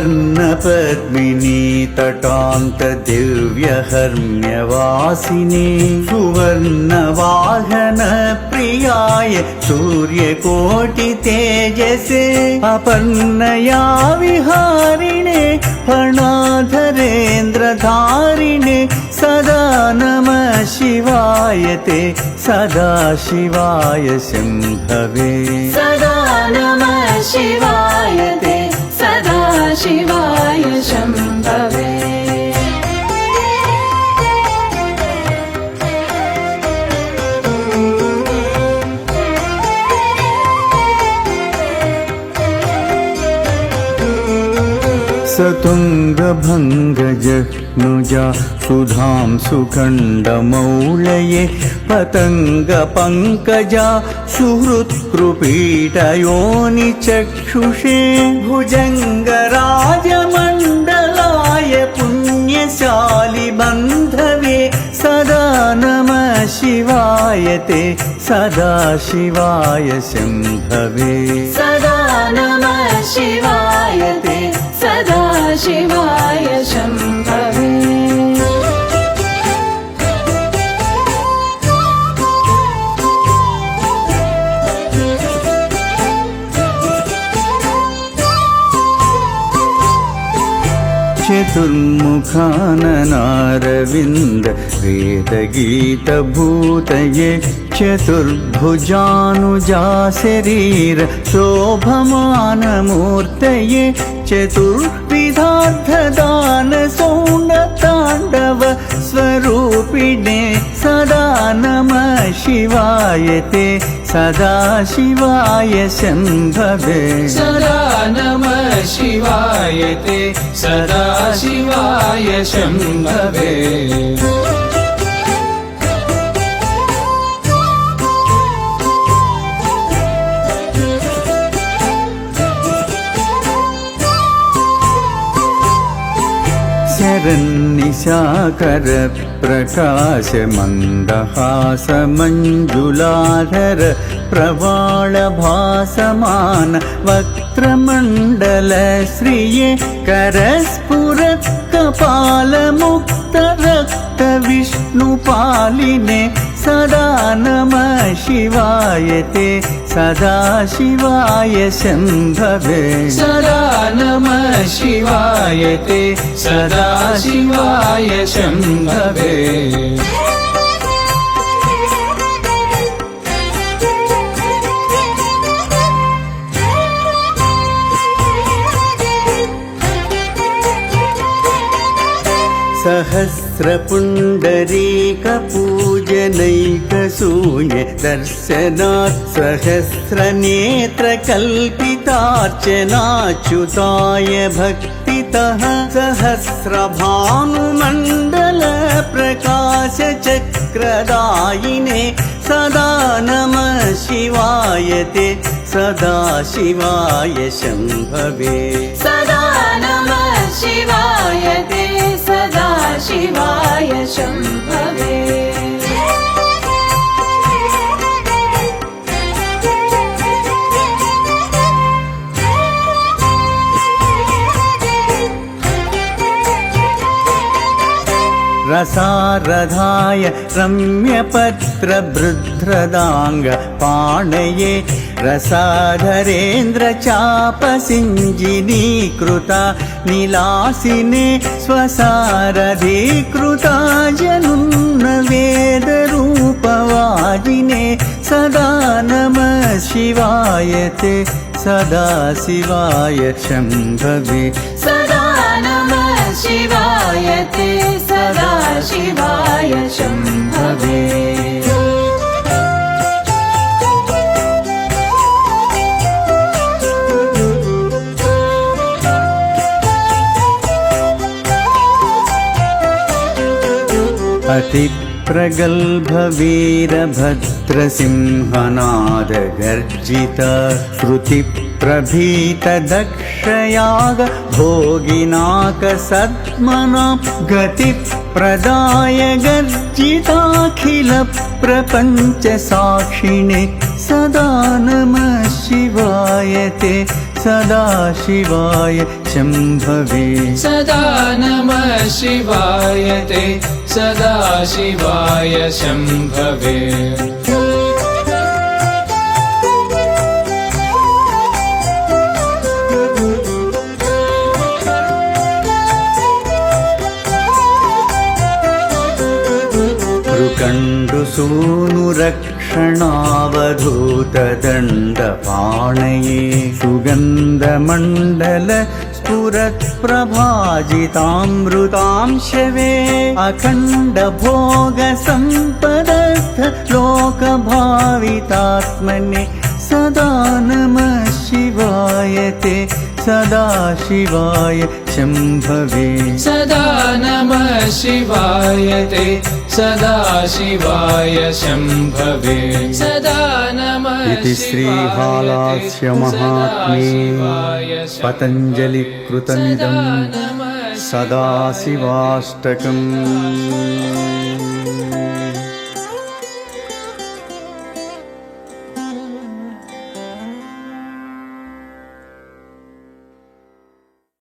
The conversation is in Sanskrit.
स्वर्णपद्मिनी तटान्त दिव्यहर्म्यवासिनी सुवर्णवाहन प्रियाय सूर्यकोटितेजसे अपर्णया विहारिणे फणाधरेन्द्रधारिणे सदा नमः शिवाय ते सदा शिवाय शम्भवे सदा नमः शिवाय ते सदा शिवाय शम्भवे सतुङ्गभङ्गजनुजा सुधां सुखण्डमौलये पतङ्गपङ्कजा सुहृत्कृपीटयोनिचक्षुषे भुजङ्गराजमण्डलाय पुण्यशालि बन्धवे सदा नमः शिवाय ते सदा शिवाय शम्भवे सदा नमः शिवाय ते सदा शिवाय शम्भवे चतुर्मुखाननारविन्द वेदगीतभूतये चतुर्भुजानुजा शरीर शोभमानमूर्तये चतुर्विधार्थदानसौण्डताण्डव स्वरूपिणे सदा नमः शिवाय ते सदा शिवाय शम्भवे सदा नमः शिवाय ते सदा शिवाय शम्भवे शरन्निशाकर प्रकाश मन्दहास मञ्जुलाधर प्रवालभासमान वक्त्रमण्डल श्रिये करस्फुरत् कपालमुक्त रक्त विष्णुपालिने सदा नमः शिवाय ते सदा शिवाय शम्भवे सदा नमः शिवाय ते सदा शिवाय शम्भवे सहस्रपुण्डरीकपूजनैकशून्य दर्शनात् सहस्रनेत्रकल्पितार्चनाच्युताय भक्तितः सहस्रभानुमण्डल प्रकाशचक्रदायिने सदा नमः शिवाय ते सदा शिवाय शम्भवे सदा नमः शिवाय ते सदा शिवाय शम्भवे रसारधाय रम्यपत्रभृद्रदाङ्ग पाणये रसाधरेन्द्रचापसिञ्जिनीकृता निलासिने स्वसारधीकृता जनुन्न वेदरूपवाजिने सदा नमः शिवाय ते सदा शिवाय शम्भवे सदा नमः शिवाय ते सदा शिवाय शम्भवे अतिप्रगल्भवीरभद्रसिंहनाद गर्जित श्रुतिप्रभीतदक्षयाग भोगिनाकसद्मनां गतिप्रदाय गर्जिताखिलप्रपञ्चसाक्षिणे सदा नमः शिवाय ते सदाशिवाय शम्भवे सदा नमः शिवाय ते सदाशिवाय शम्भवे ृकण्डुसूनुरक्षणावधूतदण्डपाणये सुगन्धमण्डल स्फुरत्प्रभाजितामृतां शवे अखण्डभोगसम्पदस्थ लोकभावितात्मने सदा नमः शिवाय ते सदाशिवाय शम्भवे सदा नमः शिवाय ते सदाशिवाय शम्भवे सदा नमः इति श्रीहालास्य महात्म्ये पतञ्जलिकृतमिदं सदाशिवाष्टकम्